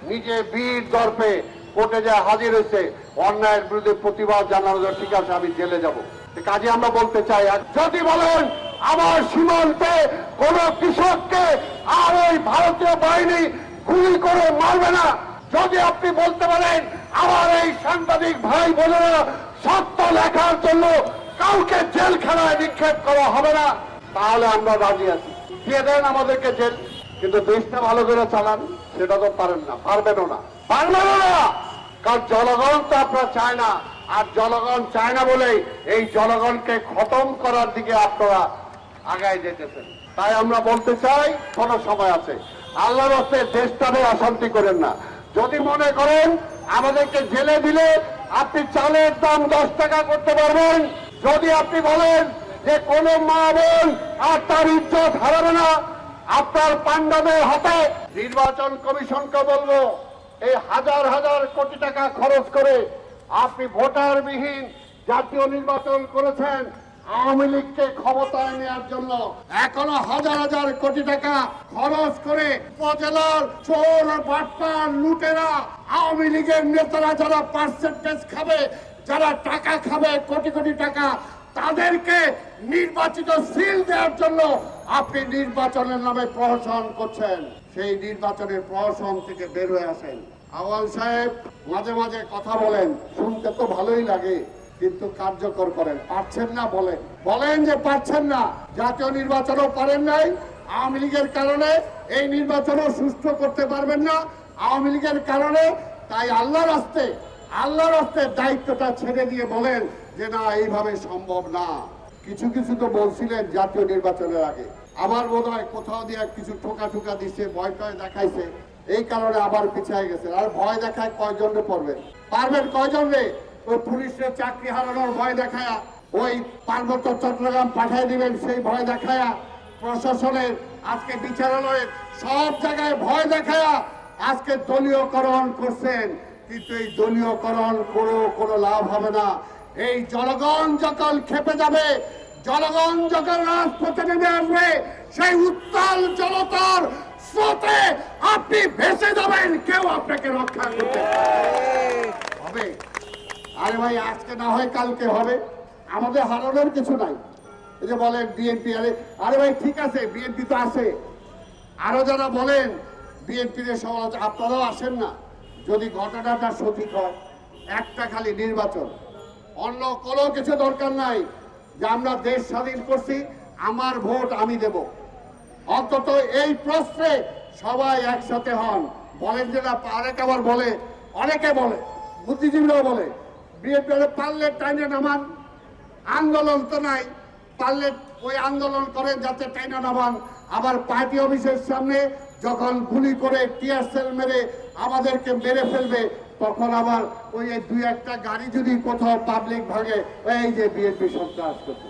নিজে বীর দর্পে কোর্টে যা হাজির হয়েছে, অন্যায়ের বিরুদ্ধে প্রতিবাদ জানানো যায়, ঠিক আছে আমি জেলে যাব। কাজে আমরা বলতে চাই, যদি বলেন আমার সীমান্তে কোন কৃষককে আর ওই ভারতীয় বাহিনী গুলি করে মারবে না, যদি আপনি বলতে পারেন আমার এই সাংবাদিক ভাই বোনেরা সত্য লেখার জন্য কাউকে জেলখানায় নিক্ষেপ করা হবে না, তাহলে আমরা রাজি আছি, দিয়ে দেন আমাদেরকে জেল। কিন্তু দেশটা ভালো করে চালান সেটা তো পারেন না, পারবেনও না, পারবেনও না, কারণ জনগণ তো আপনারা চায় না। আর জনগণ চায় না বলেই এই জনগণকে খতম করার দিকে আপনারা আগায় যেতেছেন। তাই আমরা বলতে চাই, কোন সময় আছে, আল্লাহর রাস্তে দেশটাকে অশান্তি করেন না। যদি মনে করেন আমাদেরকে জেলে দিলে আপনি চালের দাম 10 টাকা করতে পারবেন, যদি আপনি বলেন যে কোন মা বোন আর তার ইজ্জত হারাবে না আপনার পান্ডাদের হাতে, নির্বাচন কমিশনকে বলবো এই হাজার হাজার কোটি টাকা খরচ করে আপনি ভোটারবিহীন জাতীয় নির্বাচন করেছেন আওয়ামী লীগকে ক্ষমতায় নেওয়ার জন্য, এখনো হাজার হাজার কোটি টাকা খরচ করে উপজেলার চোর বাটপার লুটেরা আওয়ামী লীগের নেতারা যারা পার্সেন্টেজ খাবে, যারা টাকা খাবে কোটি কোটি টাকা, তাদেরকে নির্বাচিত সিল দেওয়ার জন্য আপনি নির্বাচনের নামে প্রহসন করছেন। সেই নির্বাচনের প্রহসন থেকে বের হয়ে আসেন। আওয়াল সাহেব মাঝে মাঝে কথা বলেন, শুনতে তো ভালোই লাগে, কিন্তু কার্যকর করেন, পারছেন না, বলেন বলেন যে পারছেন না। জাতীয় নির্বাচনও পারেন নাই, আওয়ামী লীগের কারণে এই নির্বাচনও সুষ্ঠু করতে পারবেন না আওয়ামী লীগের কারণে। তাই আল্লাহর রাস্তে দায়িত্বটা ছেড়ে দিয়ে বলেন যে না, এইভাবে সম্ভব না। কিছু কিছু তো বলছিলেন জাতীয় নির্বাচনের আগে, আমার বোধ হয় কোথাও দিয়ে কিছু ঠোকা দিচ্ছে, ভয় টয় দেখাইছে, এই কারণে আবার পিছিয়ে গেছে। আর ভয় দেখায় কয়জনে পারবেন কয়জন রে? ওই পুলিশের চাকরি হারানোর ভয় দেখায়া, ওই পার্বত্য চট্টগ্রাম পাঠিয়ে দিবেন সেই ভয় দেখায়া, প্রশাসনের আজকে বিচারালয়ের সব জায়গায় ভয় দেখায়া আজকে দলীয়করণ করছেন। কিন্তু এই দলীয়করণ করেও কোনো লাভ হবে না। এই জনগণ যখন খেপে যাবে, জনগণ যখন রাজপথে নেমে আসবে, সেই উত্তাল জনতার স্রোতে আপনি ভেসে যাবেন, কেউ আপনাকে রক্ষা করতে হবে। আরে ভাই, আজকে না হয় কালকে হবে, আমাদের হারানোর কিছু নাই। এই যে বলেন বিএনপি, আরে ভাই ঠিক আছে, বিএনপি তো আছে, আরো যারা বলেন বিএনপির সমালোচনা, আপনারাও আসেন না। যদি ঘটনাটা সঠিক হয়, একটা খালি নির্বাচন, অন্য কোনো কিছু দরকার নাই, যে আমরা দেশ স্বাধীন করছি, আমার ভোট আমি দেব, অন্তত এই প্রশ্নে সবাই একসাথে হন। বলেন যে না, অনেকে আবার বলে, অনেকে বলে, বুদ্ধিজীবীরাও বলে বিএনপি পারলে টাইনে নামান, আন্দোলন তো নাই, পারলে ওই আন্দোলন করেন যাতে টাইনে নামান। আবার পার্টি অফিসের সামনে যখন গুলি করে টিয়ার সেল মেরে আমাদেরকে মেরে ফেলবে, তখন আবার ওই 2-1টা গাড়ি যদি কোথাও পাবলিক ভাগে, এই যে বিএনপি সন্ত্রাস করছে।